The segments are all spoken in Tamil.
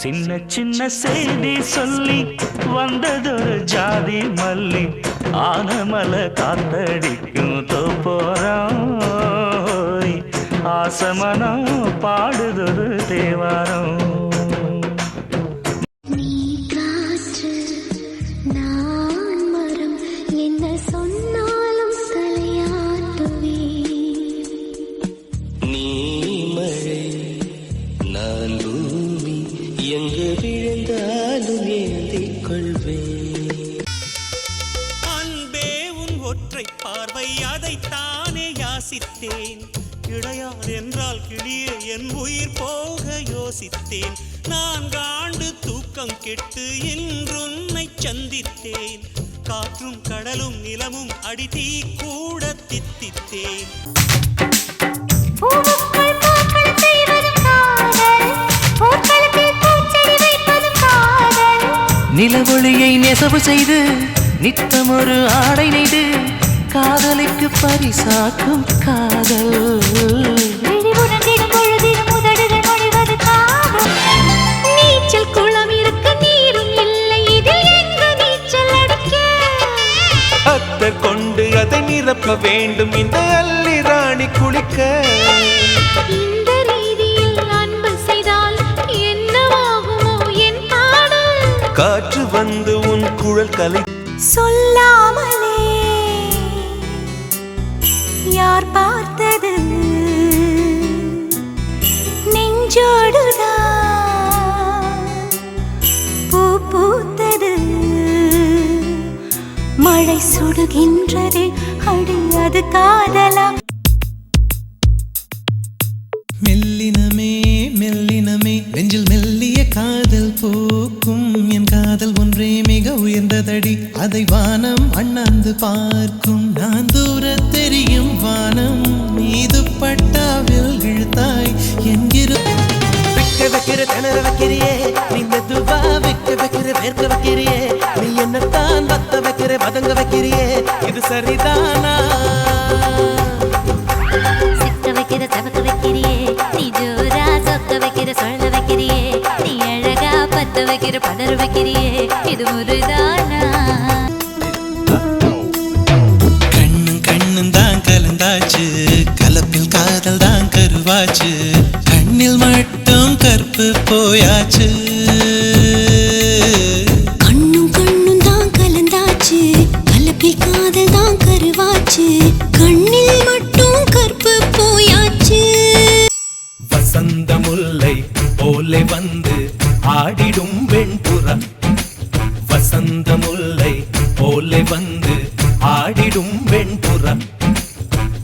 சின்ன சின்ன செய்தி சொல்லி வந்ததொரு ஜாதி மல்லி ஆனமல காத்தடிக்கும் தோப்போரம் ஆசமனம் பாடுதொரு தேவாரம் அன்பே உன் ஒற்றை பார்வை அதைத்தானே யாசித்தேன் கிடையாது என்றால் கிளியே என் உயிர் போக யோசித்தேன் 4 ஆண்டு தூக்கம் கெட்டு இன்றுன்னை சந்தித்தேன் காற்றும் கடலும் நிலமும் அடித்தீ கூட தித்தித்தேன் நிலவொளியை நெசவு செய்து நித்தம் ஒரு ஆடை நெய்து காதலுக்கு பரிசாக்கும் காதல் நீச்சல் குளம் இருக்கு நீரும் இல்லை இதில் எங்கு நீச்சல் அடிக்க அத்தர் கொண்டு அதை நிரப்ப வேண்டும் இந்த அல்லி ராணி குளிக்க இந்த ரீதியில் அன்பு செய்தால் என்னவாகுமோ என் பாடல் காற்று வந்து உன் குழல் கலை சொல்லாமலே யார் பார்த்தது நெஞ்சோடுதான் பூ பூத்தது மழை சுடுகின்றது அடி அது காதலா மெல்லினமே மெல்லினமே நெஞ்சில் மெல்லிய காதல் பூக்கும் என் காதல் ஒன்றே மிக உயர்ந்ததடி அதை வானம் அண்ணாந்து பார்க்கும் நான் தூர தெரியும் வானம் மீது பட்டாவில் இழுத்தாய் என்கிற வைக்கிற திணற வைக்கிறியே நீ மெதுவா வைக்கிற வேர்க்க வைக்கிறியே நீ என்னத்தான் வத்த வைக்கிற வதங்க வைக்கிறியே இது சரிதானா சமக்க வைக்கிறியே நீ ஜோரா சொக்க வைக்கிற சொல்ல வைக்கிறியே நீ அழகா பத்த வைக்கிற பதற வைக்கிறியே இது முருதானா கண்ணும் கண்ணும் தான் கலந்தாச்சு கலப்பில் காதல் தான் கருவாச்சு கண்ணில் மட்டும் கற்பு போயாச்சு கண்ணும் கண்ணும் தான் கலந்தாச்சு கலப்பில் காதல் தான் கருவாச்சு கண்ணில் மட்டும் கற்பு போயாச்சு வசந்த முல்லை போலே வந்து ஆடிடும் வெண்புறா வசந்த முல்லை போலே வந்து ஆடிடும் வெண்புறா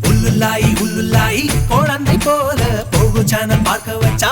உள்ளுலாய் குழந்தை போல போகு சேனல் பார்க்க வச்சா